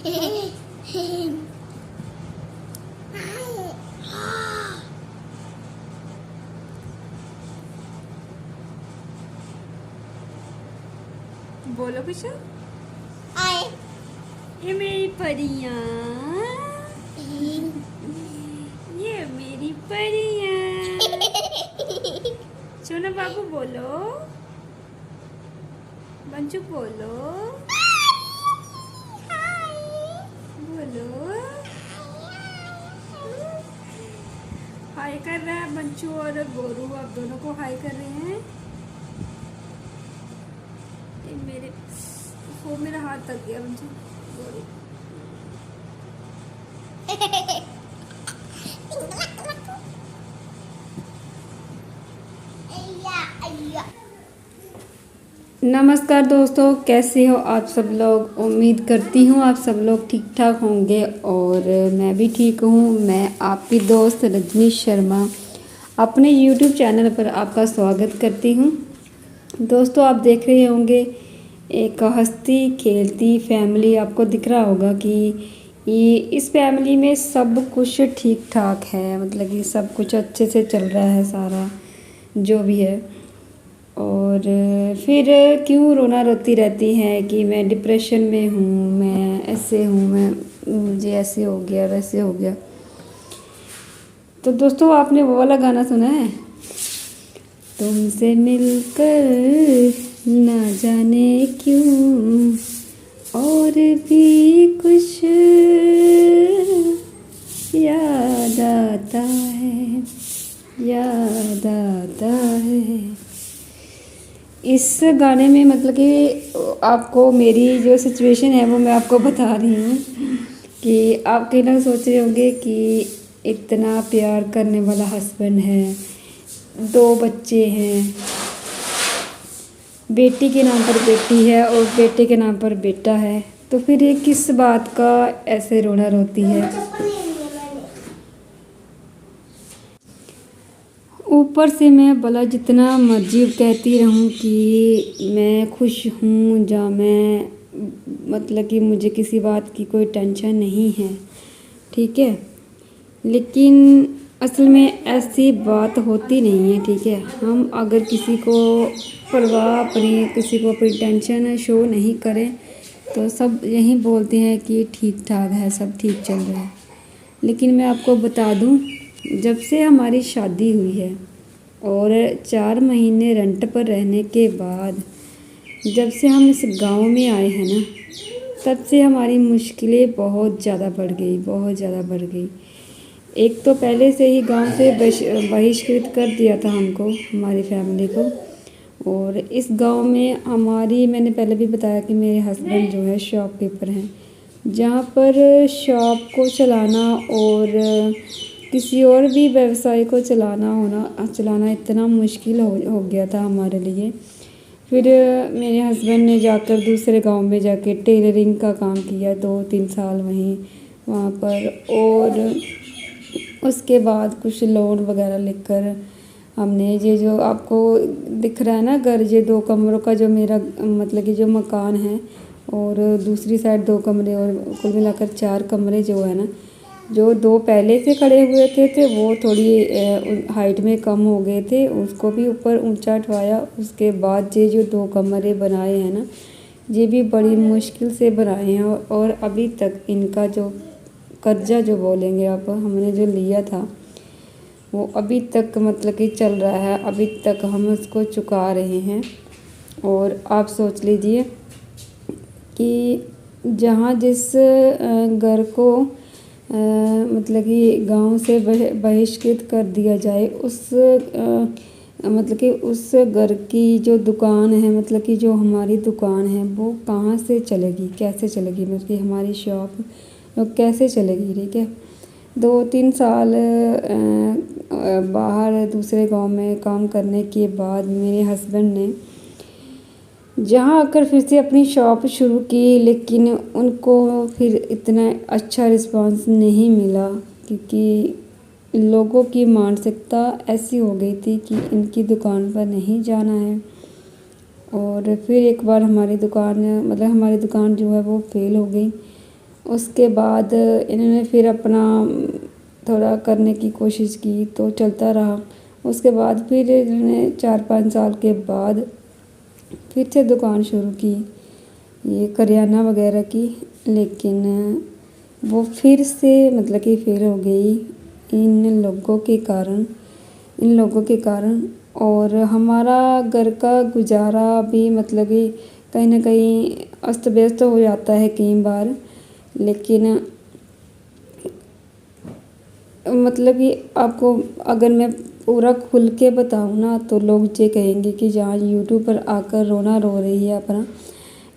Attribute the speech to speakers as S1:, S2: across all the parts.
S1: बोलो कुछ।
S2: आए
S1: ये मेरी परियां, ये मेरी परियां। सोना बाबू बोलो, बंचू बोलो, बोलो। हाय कर रहा है बंचू और गोरू, आप दोनों को हाय कर रहे हैं। मेरा हाथ थक गया बंचू। गोरू नमस्कार दोस्तों, कैसे हो आप सब लोग। उम्मीद करती हूँ आप सब लोग ठीक ठाक होंगे और मैं भी ठीक हूँ। मैं आपकी दोस्त रजनी शर्मा अपने YouTube चैनल पर आपका स्वागत करती हूँ। दोस्तों, आप देख रहे होंगे एक हंसती खेलती फैमिली, आपको दिख रहा होगा कि ये इस फैमिली में सब कुछ ठीक ठाक है, मतलब कि सब कुछ अच्छे से चल रहा है सारा जो भी है। और फिर क्यों रोना रोती रहती है कि मैं डिप्रेशन में हूँ, मैं ऐसे हूँ, मुझे ऐसे हो गया वैसे हो गया। तो दोस्तों, आपने वो वाला गाना सुना है, तुमसे मिलकर ना जाने क्यों और भी कुछ याद आता है, याद आता है। इस गाने में मतलब कि आपको मेरी जो सिचुएशन है वो मैं आपको बता रही हूँ कि आप कहीं ना सोच रहे होंगे कि इतना प्यार करने वाला हस्बैंड है, 2 बच्चे हैं, बेटी के नाम पर बेटी है और बेटे के नाम पर बेटा है, तो फिर ये किस बात का ऐसे रोना रोती है। ऊपर से मैं भला जितना मर्जी कहती रहूं कि मैं खुश हूं, या मैं मतलब कि मुझे किसी बात की कोई टेंशन नहीं है, ठीक है, लेकिन असल में ऐसी बात होती नहीं है, ठीक है। हम अगर किसी को परवाह अपनी, किसी को अपनी टेंशन शो नहीं करें तो सब यही बोलते हैं कि ठीक ठाक है, सब ठीक चल रहा है। लेकिन मैं आपको बता दूं, जब से हमारी शादी हुई है और 4 महीने रेंट पर रहने के बाद जब से हम इस गांव में आए हैं ना, तब से हमारी मुश्किलें बहुत ज़्यादा बढ़ गई, बहुत ज़्यादा बढ़ गई। एक तो पहले से ही गांव से बहिष्कृत कर दिया था हमको, हमारी फैमिली को। और इस गांव में हमारी, मैंने पहले भी बताया कि मेरे हस्बैंड जो है शॉपकीपर हैं, जहां पर शॉप को चलाना और किसी और भी व्यवसाय को चलाना इतना मुश्किल हो गया था हमारे लिए। फिर मेरे हस्बैंड ने जाकर दूसरे गांव में जाके टेलरिंग का काम किया 2-3 साल वहाँ पर, और उसके बाद कुछ लोन वगैरह लेकर हमने ये जो आपको दिख रहा है ना घर, ये 2 कमरों का जो मेरा मतलब कि जो मकान है, और दूसरी साइड 2 कमरे, और कुल मिलाकर 4 कमरे जो है ना, जो 2 पहले से खड़े हुए थे वो थोड़ी हाइट में कम हो गए थे, उसको भी ऊपर ऊंचा उठवाया। उसके बाद ये जो 2 कमरे बनाए हैं ना, ये भी बड़ी मुश्किल से बनाए हैं, और अभी तक इनका जो कर्जा जो बोलेंगे आप, हमने जो लिया था वो अभी तक मतलब कि चल रहा है, अभी तक हम उसको चुका रहे हैं। और आप सोच लीजिए कि जहाँ जिस घर को मतलब कि गांव से बहिष्कृत कर दिया जाए, उस मतलब कि उस घर की जो दुकान है, मतलब कि जो हमारी दुकान है वो कहाँ से चलेगी, कैसे चलेगी, मतलब कि हमारी शॉप कैसे चलेगी, ठीक है। 2-3 साल बाहर दूसरे गांव में काम करने के बाद मेरे हस्बैंड ने जहाँ आकर फिर से अपनी शॉप शुरू की, लेकिन उनको फिर इतना अच्छा रिस्पांस नहीं मिला, क्योंकि लोगों की मानसिकता ऐसी हो गई थी कि इनकी दुकान पर नहीं जाना है। और फिर एक बार हमारी दुकान जो है वो फेल हो गई, उसके बाद इन्होंने फिर अपना थोड़ा करने की कोशिश की तो चलता रहा। उसके बाद फिर इन्होंने 4-5 साल के बाद फिर से दुकान शुरू की, ये करियाना वगैरह की, लेकिन वो फिर से मतलब कि फेल हो गई इन लोगों के कारण। और हमारा घर का गुजारा भी मतलब कि कहीं ना कहीं अस्त व्यस्त हो जाता है कई बार। लेकिन मतलब कि आपको अगर मैं पूरा खुल के बताऊँ ना तो लोग ये कहेंगे कि जहाँ यूट्यूब पर आकर रोना रो रही है अपना।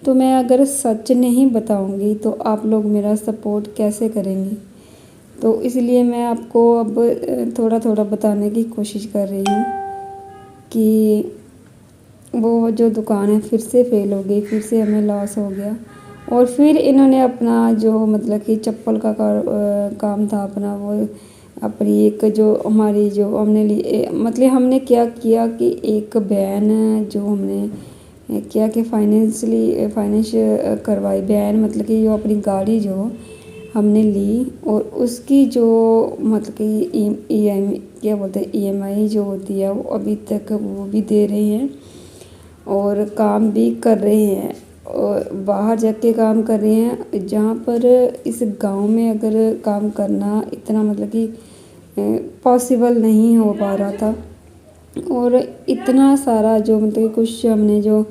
S1: तो मैं अगर सच नहीं बताऊँगी तो आप लोग मेरा सपोर्ट कैसे करेंगे। तो इसलिए मैं आपको अब थोड़ा थोड़ा बताने की कोशिश कर रही हूँ कि वो जो दुकान है फिर से फेल हो गई, फिर से हमें लॉस हो गया। और फिर इन्होंने अपना जो मतलब कि चप्पल का काम था अपना, वो अपनी एक जो हमारी जो हमने मतलब हमने क्या किया कि एक वैन जो हमने किया कि फाइनेंस करवाई वैन, मतलब कि जो अपनी गाड़ी जो हमने ली और उसकी जो मतलब कि क्या बोलते हैं EMI जो होती है वो अभी तक वो भी दे रहे हैं और काम भी कर रहे हैं और बाहर जाके काम कर रहे हैं। जहाँ पर इस गांव में अगर काम करना इतना मतलब कि पॉसिबल नहीं हो पा रहा था। और इतना सारा जो मतलब कुछ हमने जो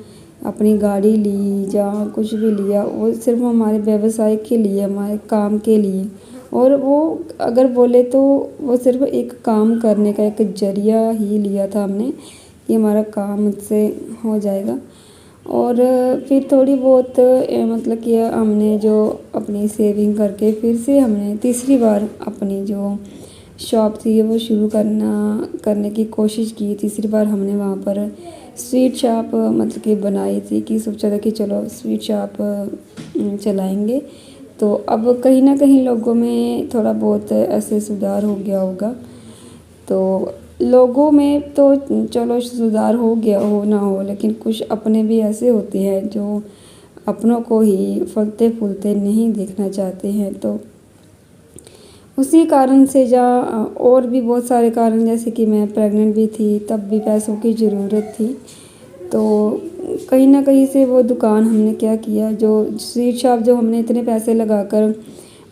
S1: अपनी गाड़ी ली या कुछ भी लिया वो सिर्फ हमारे व्यवसाय के लिए, हमारे काम के लिए। और वो अगर बोले तो वो सिर्फ एक काम करने का एक जरिया ही लिया था हमने कि हमारा काम से हो जाएगा। और फिर थोड़ी बहुत मतलब कि हमने जो अपनी सेविंग करके फिर से हमने तीसरी बार अपनी जो शॉप थी वो शुरू करने की कोशिश की। तीसरी बार हमने वहाँ पर स्वीट शॉप मतलब कि बनाई थी कि सोचा था कि चलो स्वीट शॉप चलाएंगे। तो अब कहीं ना कहीं लोगों में थोड़ा बहुत ऐसे सुधार हो गया होगा। तो लोगों में तो चलो सुधार हो गया हो ना हो, लेकिन कुछ अपने भी ऐसे होते हैं जो अपनों को ही फलते फूलते नहीं देखना चाहते हैं। तो उसी कारण से और भी बहुत सारे कारण, जैसे कि मैं प्रेग्नेंट भी थी तब भी पैसों की ज़रूरत थी। तो कहीं ना कहीं से वो दुकान हमने क्या किया, जो स्वीट शॉप जो हमने इतने पैसे लगाकर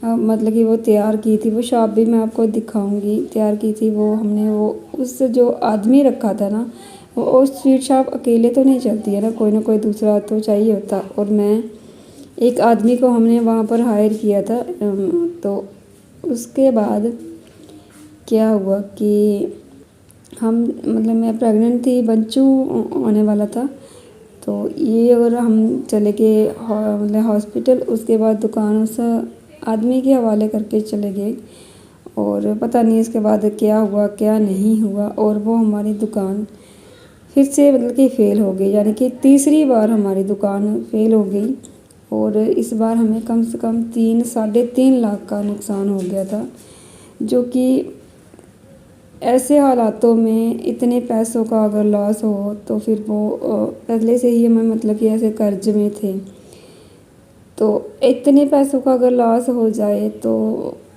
S1: मतलब कि वो तैयार की थी, वो शॉप भी मैं आपको दिखाऊंगी तैयार की थी। वो हमने वो उस जो आदमी रखा था ना, वो स्वीट शॉप अकेले तो नहीं चलती है ना कोई दूसरा तो चाहिए होता। और मैं एक आदमी को हमने वहाँ पर हायर किया था। तो उसके बाद क्या हुआ कि हम मतलब मैं प्रेग्नेंट थी, बच्चू होने वाला था। तो ये और हम चले गए मतलब हॉस्पिटल। उसके बाद दुकान उस आदमी के हवाले करके चले गए और पता नहीं इसके बाद क्या हुआ क्या नहीं हुआ। और वो हमारी दुकान फिर से मतलब कि फ़ेल हो गई, यानी कि तीसरी बार हमारी दुकान फ़ेल हो गई। और इस बार हमें कम से कम 3-3.5 लाख का नुकसान हो गया था, जो कि ऐसे हालातों में इतने पैसों का अगर लॉस हो तो फिर वो पहले से ही हमें मतलब कि ऐसे कर्ज में थे। तो इतने पैसों का अगर लॉस हो जाए तो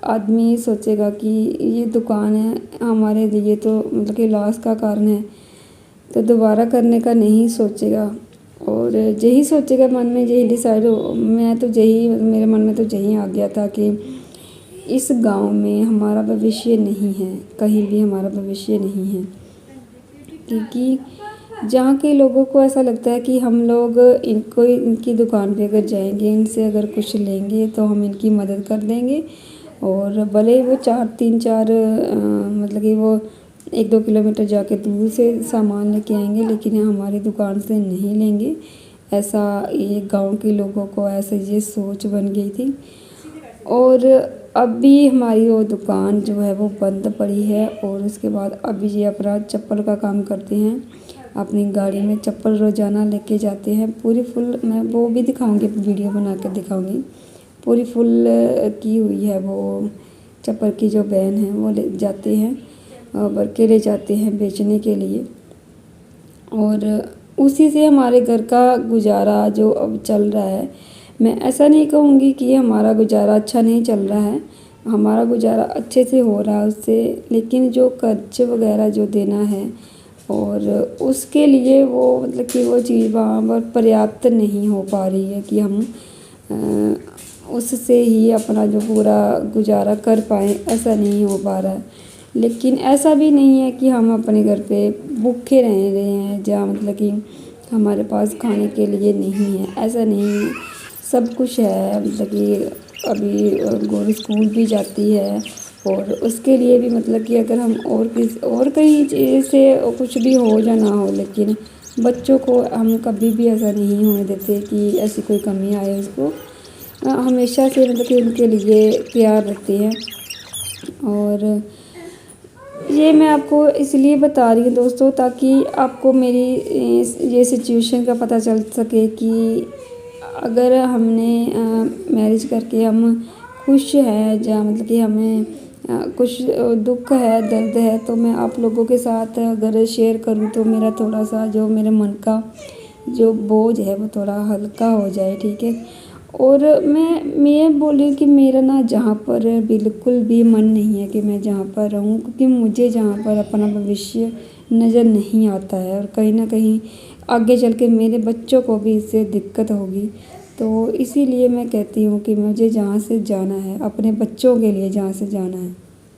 S1: आदमी सोचेगा कि ये दुकान है हमारे लिए तो मतलब कि लॉस का कारण है, तो दोबारा करने का नहीं सोचेगा। और यही सोचेगा मन में, यही डिसाइड हो मैं तो यही मेरे मन में तो यही आ गया था कि इस गांव में हमारा भविष्य नहीं है, कहीं भी हमारा भविष्य नहीं है। क्योंकि जहाँ के लोगों को ऐसा लगता है कि हम लोग इनकी दुकान पे अगर जाएंगे, इनसे अगर कुछ लेंगे तो हम इनकी मदद कर देंगे। और भले ही वो 3-4 मतलब कि वो 1-2 किलोमीटर जाके दूर से सामान लेके आएंगे, लेकिन हमारी दुकान से नहीं लेंगे। ऐसा ये गांव के लोगों को ऐसे ये सोच बन गई थी। और अभी हमारी वो दुकान जो है वो बंद पड़ी है। और उसके बाद अभी ये अपना चप्पल का काम करते हैं, अपनी गाड़ी में चप्पल रोज़ाना लेके जाते हैं। पूरी फुल मैं वो भी दिखाऊंगी, वीडियो बना के दिखाऊंगी। पूरी फुल की हुई है वो चप्पल की जो वैन है, वो ले जाते हैं भर के ले जाते हैं बेचने के लिए। और उसी से हमारे घर का गुजारा जो अब चल रहा है। मैं ऐसा नहीं कहूँगी कि हमारा गुज़ारा अच्छा नहीं चल रहा है, हमारा गुज़ारा अच्छे से हो रहा है उससे, लेकिन जो कर्ज़ वग़ैरह जो देना है और उसके लिए वो मतलब कि वो चीज़ वहाँ पर पर्याप्त नहीं हो पा रही है कि हम उससे ही अपना जो पूरा गुज़ारा कर पाएँ, ऐसा नहीं हो पा रहा है। लेकिन ऐसा भी नहीं है कि हम अपने घर पे भूखे रह रहे हैं, जहाँ मतलब कि हमारे पास खाने के लिए नहीं है, ऐसा नहीं है, सब कुछ है। मतलब कि अभी गोरी स्कूल भी जाती है और उसके लिए भी मतलब कि अगर हम और कहीं चीज़ से कुछ भी हो या ना हो, लेकिन बच्चों को हम कभी भी ऐसा नहीं होने देते कि ऐसी कोई कमी आए उसको। हमेशा से मतलब कि उनके लिए तैयार रहते हैं। और ये मैं आपको इसलिए बता रही हूँ दोस्तों, ताकि आपको मेरी ये सिचुएशन का पता चल सके कि अगर हमने मैरिज करके हम खुश हैं, या मतलब कि हमें कुछ दुख है, दर्द है, तो मैं आप लोगों के साथ अगर शेयर करूँ तो मेरा थोड़ा सा जो मेरे मन का जो बोझ है वो थोड़ा हल्का हो जाए, ठीक है। और मैं बोल रही हूँ कि मेरा ना जहाँ पर बिल्कुल भी मन नहीं है कि मैं जहाँ पर रहूँ, क्योंकि मुझे जहाँ पर अपना भविष्य नज़र नहीं आता है, और कहीं ना कहीं आगे चल के मेरे बच्चों को भी इससे दिक्कत होगी। तो इसीलिए मैं कहती हूँ कि मुझे जहाँ से जाना है, अपने बच्चों के लिए जहाँ से जाना है,